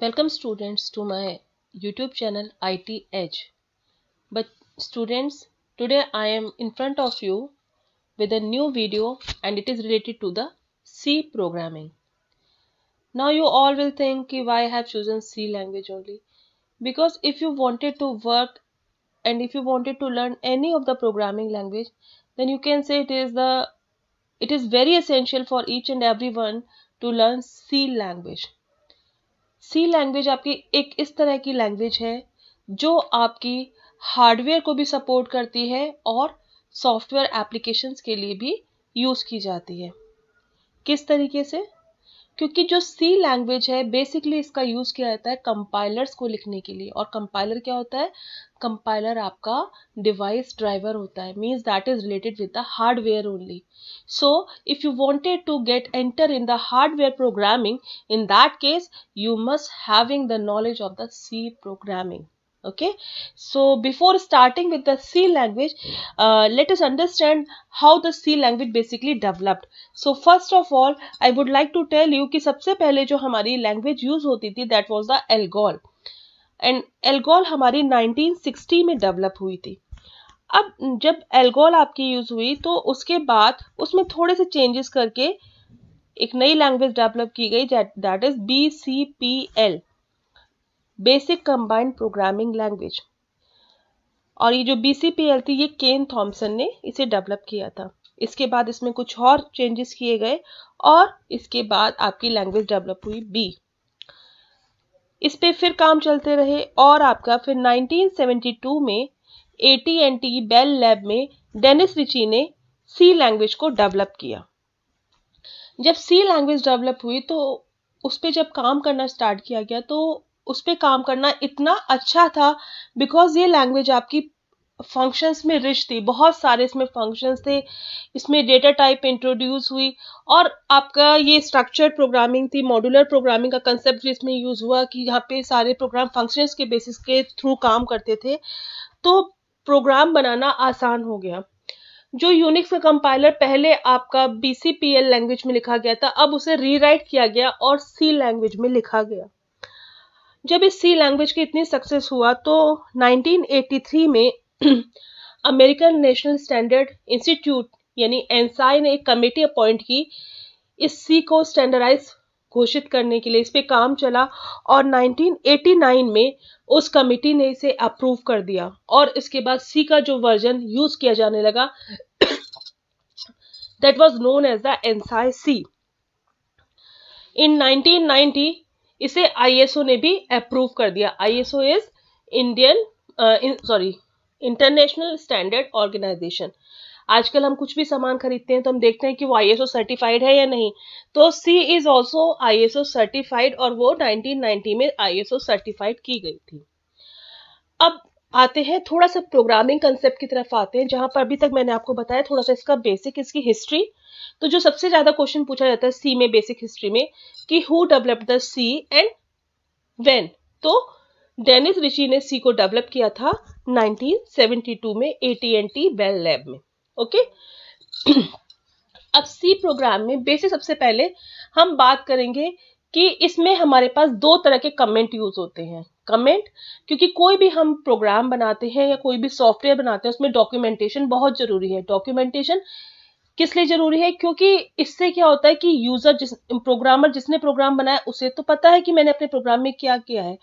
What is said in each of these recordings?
Welcome students to my YouTube channel IT Edge. But students, today I am in front of you with a new video and it is related to the C programming. Now you all will think why I have chosen C language only. Because if you wanted to work and if you wanted to learn any of the programming language, then you can say it is very essential for each and everyone to learn C language. C language आपकी एक इस तरह की language है जो आपकी hardware को भी सपोर्ट करती है और सॉफ्टवेयर एप्लीकेशंस के लिए भी यूज़ की जाती है। किस तरीके से? क्योंकि जो सी लैंग्वेज है बेसिकली इसका यूज़ किया जाता है कंपाइलर्स को लिखने के लिए। और कंपाइलर क्या होता है? कंपाइलर आपका डिवाइस ड्राइवर होता है, means that is related with the hardware only. So if you wanted to get enter in the hardware programming, in that case you must having the knowledge of the C programming. Okay, so before starting with the C language, let us understand how the C language basically developed. So first of all I would like to tell you कि सबसे पहले जो हमारी language use होती थी that was the ALGOL. And ALGOL हमारी 1960 में develop हुई थी. अब जब एल्गोल आपकी यूज हुई तो उसके बाद उसमें थोड़े से चेंजेस करके एक नई लैंग्वेज डेवलप की गई that is BCPL, basic combined programming language. और ये जो BCPL थी ये केन थॉमसन ने इसे डेवलप किया था. इसके बाद इसमें कुछ और चेंजेस किए गए और इसके बाद आपकी लैंग्वेज डेवलप हुई B. इस पे फिर काम चलते रहे और आपका फिर 1972 में AT&T बेल लैब में डेनिस रिची ने सी लैंग्वेज को डेवलप किया. जब सी लैंग्वेज डेवलप हुई तो उस पर जब काम करना स्टार्ट किया गया तो उस पर काम करना इतना अच्छा था बिकॉज ये लैंग्वेज आपकी फंक्शंस में रिच थी. बहुत सारे इसमें फंक्शंस थे, इसमें डेटा टाइप इंट्रोड्यूस हुई और आपका ये स्ट्रक्चर्ड प्रोग्रामिंग थी. मॉड्यूलर प्रोग्रामिंग का कंसेप्ट इसमें यूज हुआ कि यहाँ पे सारे प्रोग्राम फंक्शंस के बेसिस के थ्रू काम करते थे तो प्रोग्राम बनाना आसान हो गया. जो यूनिक्स का कंपाइलर पहले आपका BCPL लैंग्वेज में लिखा गया था अब उसे रीराइट किया गया और सी लैंग्वेज में लिखा गया. जब इस सी लैंग्वेज की इतनी सक्सेस हुआ तो 1983 में अमेरिकन नेशनल स्टैंडर्ड इंस्टीट्यूट यानी एनसाई ने एक कमेटी अपॉइंट की इस सी को स्टैंडर्डाइज घोषित करने के लिए. इस पे काम चला और 1989 में उस कमेटी ने इसे अप्रूव कर दिया और इसके बाद सी का जो वर्जन यूज किया जाने लगा that was known as the ANSI C. In 1990 इसे ISO ने भी अप्रूव कर दिया. ISO is international standard organisation. आजकल हम कुछ भी सामान खरीदते हैं तो हम देखते हैं कि वो ISO सर्टिफाइड है या नहीं. तो C is also ISO certified और वो 1990 में ISO सर्टिफाइड की गई थी. अब आते हैं थोड़ा सा प्रोग्रामिंग कंसेप्ट की तरफ आते हैं जहां पर अभी तक मैंने आपको बताया थोड़ा सा इसका बेसिक, इसकी हिस्ट्री. तो जो सबसे ज्यादा क्वेश्चन पूछा जाता है सी में बेसिक हिस्ट्री में कि who developed the C and when. तो डेनिस रिची ने सी को डेवलप किया था 1972 में AT&T बेल लैब में. ओके अब सी प्रोग्राम में बेसिक सबसे पहले हम बात करेंगे कि इसमें हमारे पास दो तरह के कमेंट यूज होते हैं. कमेंट क्योंकि कोई भी हम प्रोग्राम बनाते हैं या कोई भी सॉफ्टवेयर बनाते हैं उसमें डॉक्यूमेंटेशन बहुत जरूरी है. डॉक्यूमेंटेशन किस लिए जरूरी है? क्योंकि इससे क्या होता है कि यूजर प्रोग्रामर जिसने प्रोग्राम बनाया उसे तो पता है कि मैंने अपने प्रोग्राम में क्या किया है,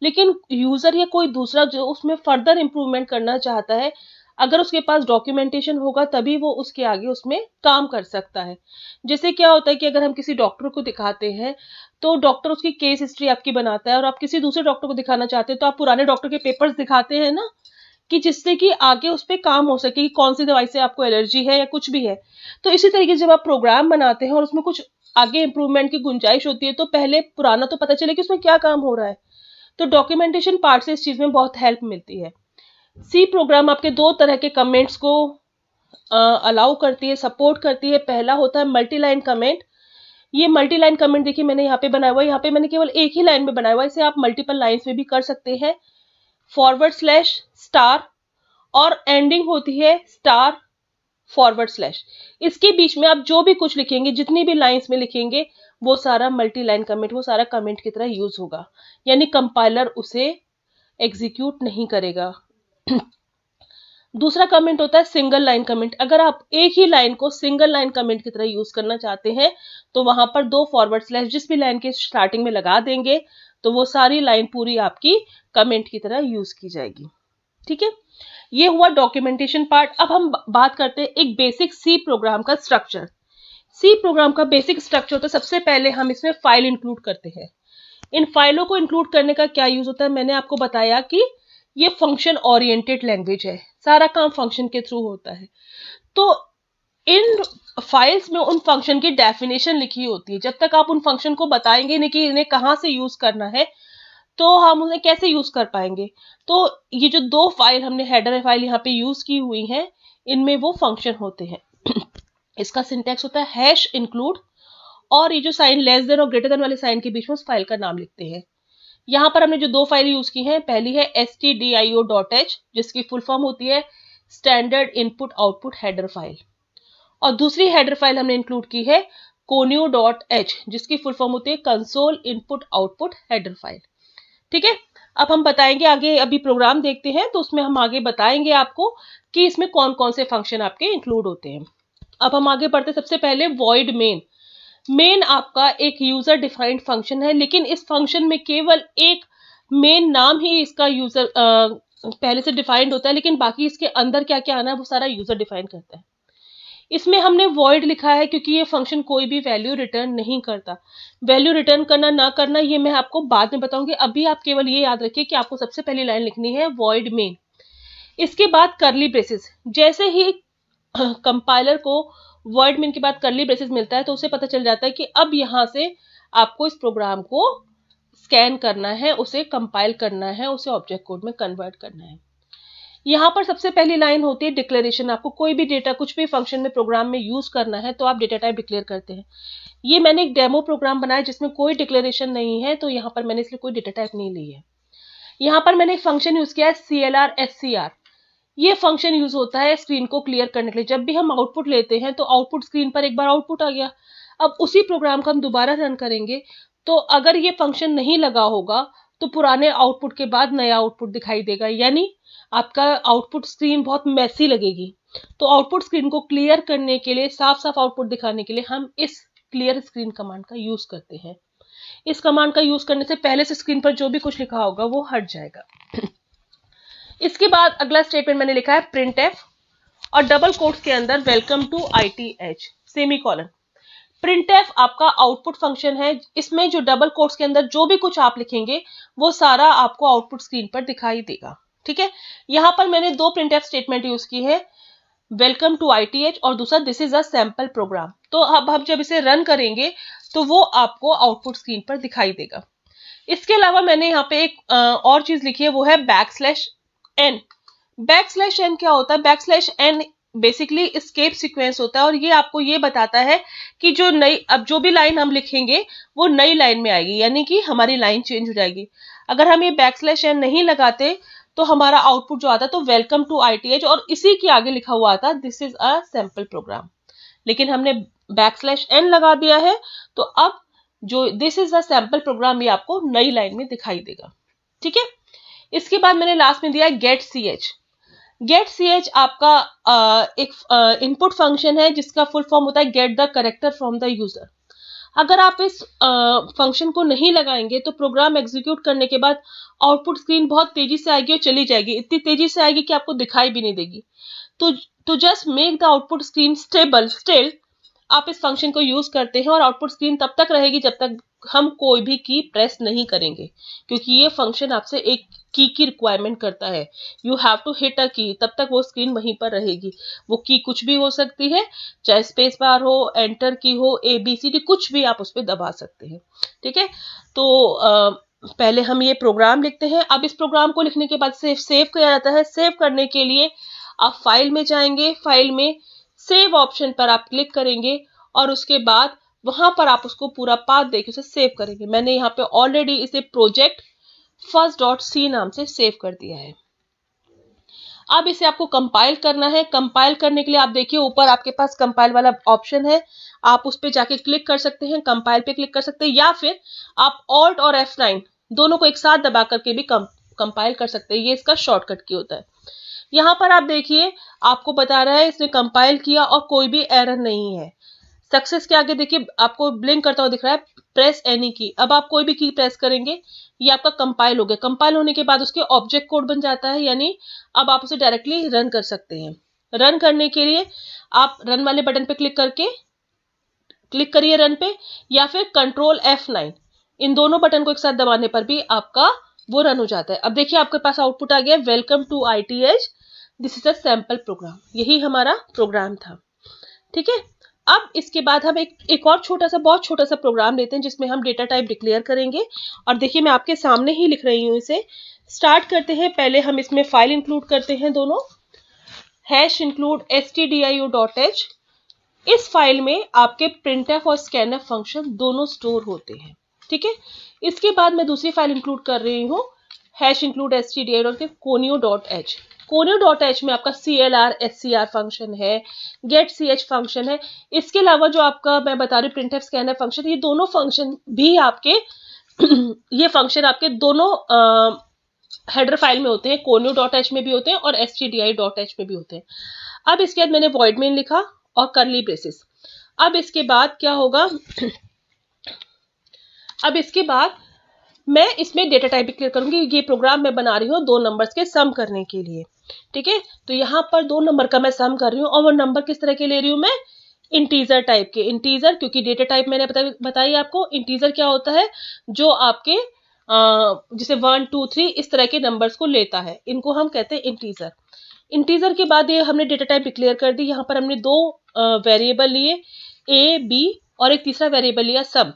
लेकिन यूजर या कोई दूसरा जो उसमें फर्दर इंप्रूवमेंट करना चाहता है अगर उसके पास डॉक्यूमेंटेशन होगा तभी वो उसके आगे उसमें काम कर सकता है. जैसे क्या होता है कि अगर हम किसी डॉक्टर को दिखाते हैं तो डॉक्टर उसकी केस हिस्ट्री आपकी बनाता है और आप किसी दूसरे डॉक्टर को दिखाना चाहते हैं तो आप पुराने डॉक्टर के पेपर्स दिखाते हैं ना, कि जिससे कि आगे उस पर काम हो सके कि कौन सी दवाई से आपको एलर्जी है या कुछ भी है. तो इसी तरीके से जब आप प्रोग्राम बनाते हैं और उसमें कुछ आगे इंप्रूवमेंट की गुंजाइश होती है तो पहले पुराना तो पता चले कि उसमें क्या काम हो रहा है. तो डॉक्यूमेंटेशन पार्ट से इस चीज में बहुत हेल्प मिलती है. सी प्रोग्राम आपके दो तरह के कमेंट्स को अलाउ करती है, सपोर्ट करती है. पहला होता है मल्टी लाइन कमेंट. ये मल्टी लाइन कमेंट देखिए मैंने यहाँ पे बनाया हुआ है, यहाँ पे मैंने केवल एक ही लाइन में बनाया हुआ है, इसे आप मल्टीपल लाइन्स में भी कर सकते हैं. फॉरवर्ड / स्टार और एंडिंग होती है * फॉरवर्ड /. इसके बीच में आप जो भी कुछ लिखेंगे जितनी भी लाइंस में लिखेंगे वो सारा मल्टी लाइन कमेंट, वो सारा कमेंट की तरह यूज होगा, यानी कंपाइलर उसे एग्जीक्यूट नहीं करेगा। दूसरा कमेंट होता है सिंगल लाइन कमेंट। अगर आप एक ही लाइन को सिंगल लाइन कमेंट की तरह यूज करना चाहते हैं तो वहां पर 2 फॉरवर्ड स्लैश जिस भी लाइन के स्टार्टिंग में लगा देंगे तो वो सारी लाइन पूरी आपकी कमेंट की तरह यूज की जाएगी। ठीक है, ये हुआ डॉक्यूमेंटेशन पार्ट। अब हम बात करते हैं एक बेसिक सी प्रोग्राम का स्ट्रक्चर। सी प्रोग्राम का बेसिक स्ट्रक्चर होता है, सबसे पहले हम इसमें फाइल इंक्लूड करते हैं। इन फाइलों को इंक्लूड करने का क्या यूज होता है, मैंने आपको बताया कि ये फंक्शन ओरिएंटेड लैंग्वेज है, सारा काम फंक्शन के थ्रू होता है। तो इन फाइल्स में उन फंक्शन की डेफिनेशन लिखी होती है। जब तक आप उन फंक्शन को बताएंगे नहीं कि इन्हें कहां से यूज करना है तो हम उन्हें कैसे यूज कर पाएंगे। तो ये जो 2 फाइल हमने हेडर फाइल यहाँ पे यूज की हुई है, इनमें वो फंक्शन होते हैं। इसका सिंटैक्स होता है हैश इंक्लूड, और ये जो साइन लेस देन और ग्रेटर देन वाले साइन के बीच में उस फाइल का नाम लिखते हैं। यहाँ पर हमने जो 2 फाइल यूज की हैं, पहली है stdio.h जिसकी फुल फॉर्म होती है standard input output header file, और दूसरी हेडर फाइल हमने इंक्लूड की है conio.h जिसकी फुल फॉर्म होती है console input output header file. ठीक है, अब हम बताएंगे आगे, अभी प्रोग्राम देखते हैं तो उसमें हम आगे बताएंगे आपको कि इसमें कौन कौन से फंक्शन आपके इंक्लूड होते हैं। अब हम आगे बढ़ते, सबसे पहले वॉइड मेन। मेन आपका एक यूजर डिफाइंड फंक्शन है, लेकिन इस फंक्शन में केवल एक मेन नाम ही इसका यूजर पहले से डिफाइंड होता है, लेकिन बाकी इसके अंदर क्या क्या आना है वो सारा यूजर डिफाइन करता है। इसमें हमने वॉइड लिखा है क्योंकि ये फंक्शन कोई भी वैल्यू रिटर्न नहीं करता। वैल्यू रिटर्न करना ना करना ये मैं आपको बाद में बताऊंगी, अभी आप केवल ये याद रखिए कि आपको सबसे पहली लाइन लिखनी है वॉइड मेन। इसके बाद करली ब्रेसेस। जैसे ही कंपाइलर को वर्ड मेन के बाद करली ब्रेसेस मिलता है तो उसे पता चल जाता है कि अब यहां से आपको इस प्रोग्राम को स्कैन करना है, उसे कंपाइल करना है, उसे ऑब्जेक्ट कोड में कन्वर्ट करना है। यहाँ पर सबसे पहली लाइन होती है डिक्लेरेशन। आपको कोई भी डेटा कुछ भी फंक्शन में प्रोग्राम में यूज करना है तो आप डेटा टाइप डिक्लेयर करते हैं। ये मैंने एक डेमो प्रोग्राम बनाया जिसमें कोई डिक्लेरेशन नहीं है, तो यहाँ पर मैंने इसलिए कोई डेटा टाइप नहीं ली है। यहाँ पर मैंने एक फंक्शन यूज किया है CLR-SCR। ये फंक्शन यूज होता है स्क्रीन को क्लियर करने के लिए। जब भी हम आउटपुट लेते हैं तो आउटपुट स्क्रीन पर एक बार आउटपुट आ गया, अब उसी प्रोग्राम को हम दोबारा रन करेंगे तो अगर ये फंक्शन नहीं लगा होगा तो पुराने आउटपुट के बाद नया आउटपुट दिखाई देगा, यानी आपका आउटपुट स्क्रीन बहुत मैसी लगेगी। तो आउटपुट स्क्रीन को क्लियर करने के लिए, साफ साफ आउटपुट दिखाने के लिए हम इस क्लियर स्क्रीन कमांड का यूज करते हैं। इस कमांड का यूज करने से पहले से स्क्रीन पर जो भी कुछ लिखा होगा वो हट जाएगा। इसके बाद अगला स्टेटमेंट मैंने लिखा है printf, और डबल कोट्स के अंदर welcome to ITH semicolon. printf आपका आउटपुट फंक्शन है। इसमें जो डबल कोट्स के अंदर जो भी कुछ आप लिखेंगे वो सारा आपको आउटपुट स्क्रीन पर दिखाई देगा। ठीक है, यहां पर मैंने 2 printf स्टेटमेंट यूज की है, वेलकम टू ITH और दूसरा this is a sample programme. तो अब हम जब इसे रन करेंगे तो वो आपको आउटपुट स्क्रीन पर दिखाई देगा। इसके अलावा मैंने यहाँ पे एक और चीज लिखी है, वो है \n। \n क्या होता है? \n बेसिकली एस्केप सीक्वेंस होता है, और ये आपको ये बताता है कि जो नई, अब जो भी लाइन हम लिखेंगे वो नई लाइन में आएगी, यानी कि हमारी लाइन चेंज हो जाएगी। अगर हम ये \n नहीं लगाते तो हमारा आउटपुट जो आता है तो वेलकम टू ITH और इसी के आगे लिखा हुआ आता this is a sample programme, लेकिन हमने \n लगा दिया है तो अब जो this is a sample programme ये आपको नई लाइन में दिखाई देगा। ठीक है, इसके बाद मैंने लास्ट में दिया है गेट ch आपका एक इनपुट फंक्शन है जिसका फुल फॉर्म होता है get the character from the user. अगर आप इस फंक्शन को नहीं लगाएंगे तो प्रोग्राम एग्जीक्यूट करने के बाद आउटपुट स्क्रीन बहुत तेजी से आएगी और चली जाएगी, इतनी तेजी से आएगी कि आपको दिखाई भी नहीं देगी। तो just make the output screen still आप इस फंक्शन को यूज करते हैं और आउटपुट स्क्रीन तब तक रहेगी जब तक हम कोई भी की प्रेस नहीं करेंगे, क्योंकि ये फंक्शन आपसे एक की रिक्वायरमेंट करता है। You have to hit a key, तब तक वो स्क्रीन वहीं पर रहेगी। वो की कुछ भी हो सकती है, चाहे स्पेस बार हो, एंटर की हो, ABCD कुछ भी आप उस पर दबा सकते हैं। ठीक है, तो पहले हम ये प्रोग्राम लिखते हैं। अब इस प्रोग्राम को लिखने के बाद सेव किया जाता है। सेव करने के लिए आप फाइल में जाएंगे, फाइल में सेव ऑप्शन पर आप क्लिक करेंगे और उसके बाद वहां पर आप उसको पूरा पाथ देके उसे सेव करेंगे। मैंने यहाँ पे ऑलरेडी इसे प्रोजेक्ट first.c नाम से सेव कर दिया है। अब इसे आपको कंपाइल करना है। कंपाइल करने के लिए आप देखिए ऊपर आपके पास कंपाइल वाला ऑप्शन है, आप उस पर जाके क्लिक कर सकते हैं, कंपाइल पे क्लिक कर सकते हैं, या फिर आप ऑल्ट और F9 दोनों को एक साथ दबा करके भी कंपाइल कर सकते हैं। ये इसका शॉर्टकट की होता है। यहाँ पर आप देखिए आपको बता रहा है इसने कंपाइल किया और कोई भी एरर नहीं है। सक्सेस के आगे देखिए आपको ब्लिंक करता हुआ दिख रहा है, प्रेस एनी की। अब आप कोई भी की प्रेस करेंगे, ये आपका कंपाइल हो गया। कंपाइल होने के बाद उसके ऑब्जेक्ट कोड बन जाता है, यानी अब आप उसे डायरेक्टली रन कर सकते हैं। रन करने के लिए आप रन वाले बटन पे क्लिक करिए रन पे, या फिर कंट्रोल F9, इन दोनों बटन को एक साथ दबाने पर भी आपका वो रन हो जाता है। अब देखिए आपके पास आउटपुट आ गया, welcome to ITH, this is a sample program. यही हमारा प्रोग्राम था। ठीक है, अब इसके बाद हम एक और बहुत छोटा सा प्रोग्राम लेते हैं जिसमें हम डेटा टाइप डिक्लेयर करेंगे। और देखिए मैं आपके सामने ही लिख रही हूँ इसे। स्टार्ट करते हैं, पहले हम इसमें फाइल इंक्लूड करते हैं दोनों, #include stdio.h। इस फाइल में आपके printf और scanf फंक्शन दोनों स्टोर होते हैं। ठीक है, इसके बाद मैं दूसरी फाइल इंक्लूड कर रही हूँ, #include stdio.conio.h। conio.h में आपका clr scr फंक्शन है, getch फंक्शन है। इसके अलावा जो आपका मैं बता रही हूँ printf scanf फंक्शन, ये दोनों फंक्शन भी आपके ये फंक्शन आपके दोनों हेडर फाइल में होते हैं, conio.h में भी होते हैं और stdi.h में भी होते हैं। अब इसके बाद मैंने void main लिखा और करली ब्रेसेस। अब इसके बाद क्या होगा, अब इसके बाद मैं इसमें डेटा टाइप डिक्लेयर करूंगी। ये प्रोग्राम मैं बना रही हूँ 2 नंबर्स के सम करने के लिए। ठीक है, तो यहाँ पर 2 नंबर का मैं सम कर रही हूँ, और वो नंबर किस तरह के ले रही हूँ मैं, इंटीजर टाइप के। इंटीजर क्योंकि डेटा टाइप मैंने बताई आपको, इंटीजर क्या होता है, जो आपके जैसे 1 2 3 इस तरह के नंबर्स को लेता है, इनको हम कहते हैं इंटीजर। इंटीजर के बाद ये हमने डेटा टाइप डिक्लेयर कर दी। यहाँ पर हमने 2 वेरिएबल लिए, ए बी, और एक तीसरा वेरिएबल लिया सम।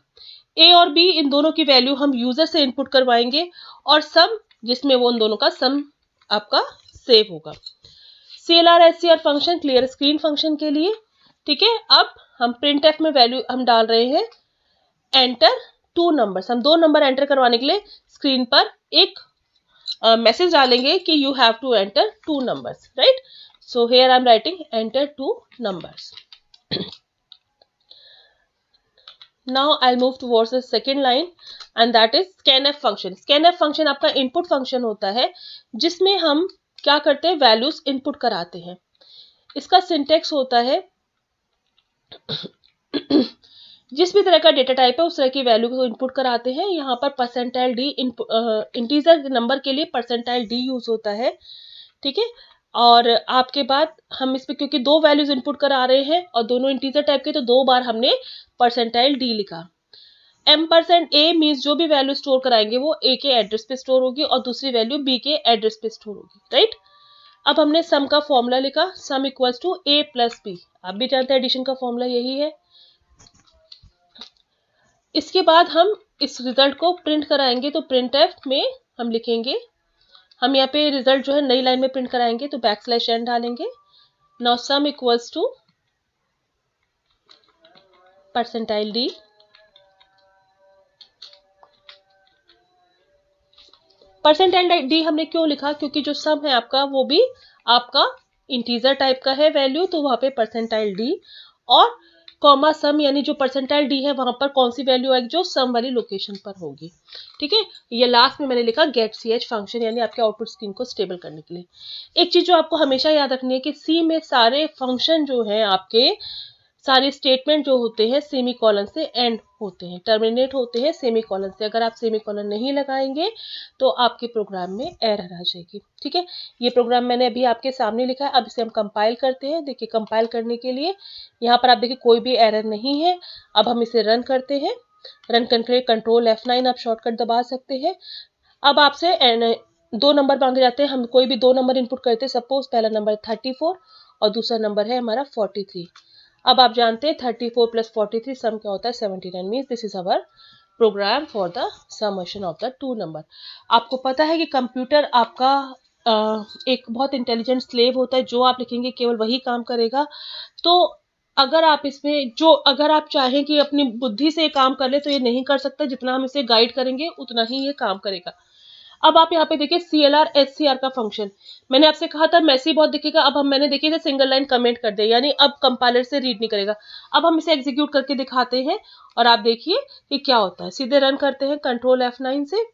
ए और बी इन दोनों की वैल्यू हम यूजर से इनपुट करवाएंगे, और सम जिसमें वो उन दोनों का सम आपका सेव होगा। CLR SCR function clear screen function के लिए। ठीक है, अब हम printf में वैल्यू हम डाल रहे हैं एंटर 2 नंबर्स। हम 2 नंबर एंटर करवाने के लिए स्क्रीन पर एक मैसेज डालेंगे कि you have to enter 2 numbers, right. So here I am writing enter 2 numbers. Now I'll move towards the second line and that is scanf function. Scanf function आपका input function होता है जिसमें हम क्या करते हैं, वैल्यूज इनपुट कराते हैं। इसका सिंटेक्स होता है जिस भी तरह का डेटा टाइप है उस तरह की वैल्यू को इनपुट कराते हैं। यहाँ पर %d इंटीजर नंबर के लिए %d यूज होता है। ठीक है, और आपके बाद हम इस पे क्योंकि 2 वैल्यूज इनपुट करा रहे हैं और दोनों इंटीजर टाइप के, तो 2 बार हमने %d लिखा। %a मीन्स जो भी वैल्यू स्टोर कराएंगे वो a के एड्रेस पे स्टोर होगी और दूसरी वैल्यू b के एड्रेस पे स्टोर होगी, राइट। अब हमने सम का फॉर्मूला लिखा, sum equals to a plus b। आप भी जानते हैं एडिशन का फॉर्मूला यही है। इसके बाद हम इस रिजल्ट को प्रिंट कराएंगे, तो printf में हम लिखेंगे, हम यहाँ पे रिजल्ट जो है नई लाइन में प्रिंट कराएंगे तो \n डालेंगे। Now sum equals to %d %d हमने क्यों लिखा, क्योंकि जो सम है आपका वो भी आपका इंटीजर टाइप का है वैल्यू, तो वहां पे %d और कॉमा सम, यानी जो %d है वहां पर कौन सी वैल्यू आएगी, जो सम वाली लोकेशन पर होगी। ठीक है, ये लास्ट में मैंने लिखा getch फंक्शन, यानी आपके आउटपुट स्क्रीन को स्टेबल करने के लिए। एक चीज जो आपको हमेशा याद रखनी है कि सी में सारे फंक्शन जो है आपके, सारे स्टेटमेंट जो होते हैं सेमी कॉलन से एंड होते हैं, टर्मिनेट होते हैं सेमी कॉलन से। अगर आप सेमी कॉलन नहीं लगाएंगे तो आपके प्रोग्राम में एरर आ जाएगी। ठीक है, ये प्रोग्राम मैंने अभी आपके सामने लिखा है। अब इसे हम कंपाइल करते हैं। देखिए कंपाइल करने के लिए यहाँ पर आप देखिए कोई भी एरर नहीं है। अब हम इसे रन करते हैं। रन करके कंट्रोल F9 आप शॉर्टकट दबा सकते हैं। अब आपसे 2 नंबर मांगे जाते हैं, हम कोई भी 2 नंबर इनपुट करते हैं। सपोज पहला नंबर 34 और दूसरा नंबर है हमारा 43। अब आप जानते हैं 34 प्लस 43 सम क्या होता है, 79 means this is our program for the summation of the 2 number. आपको पता है कि कंप्यूटर आपका एक बहुत इंटेलिजेंट स्लेव होता है, जो आप लिखेंगे केवल वही काम करेगा। तो अगर आप इसमें अगर आप चाहें कि अपनी बुद्धि से काम कर ले तो ये नहीं कर सकता, जितना हम इसे गाइड करेंगे उतना ही ये काम करेगा। अब आप यहाँ पे देखिए CLR SCR का फंक्शन, मैंने आपसे कहा था मैसी बहुत दिखेगा, अब मैंने देखिए सिंगल लाइन कमेंट कर दिया, यानी अब कंपाइलर से रीड नहीं करेगा। अब हम इसे एग्जीक्यूट करके दिखाते हैं और आप देखिए कि क्या होता है। सीधे रन करते हैं कंट्रोल F9 से।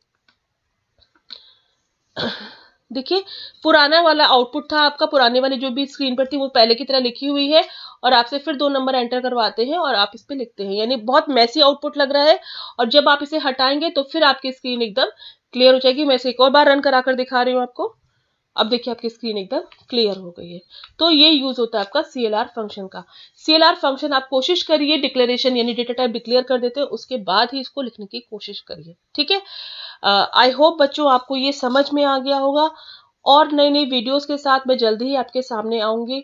देखिए पुराना वाला आउटपुट था आपका, पुराने वाली जो भी स्क्रीन पर थी वो पहले की तरह लिखी हुई है, और आपसे फिर 2 नंबर एंटर करवाते हैं और आप इस पे लिखते हैं, यानी बहुत मैसी आउटपुट लग रहा है। और जब आप इसे हटाएंगे तो फिर आपकी स्क्रीन एकदम क्लियर हो जाएगी। मैं इसे एक और बार रन करा कर दिखा रही हूँ आपको। अब देखिए आपकी स्क्रीन एकदम क्लियर हो गई है। तो ये यूज होता है आपका CLR फंक्शन का। CLR फंक्शन आप कोशिश करिए डिक्लेरेशन यानी डेटा टाइप डिक्लेयर कर देते हैं, उसके बाद ही इसको लिखने की कोशिश करिए, ठीक है। आई होप बच्चों आपको ये समझ में आ गया होगा, और नई नई वीडियोस के साथ मैं जल्दी ही आपके सामने आऊंगी।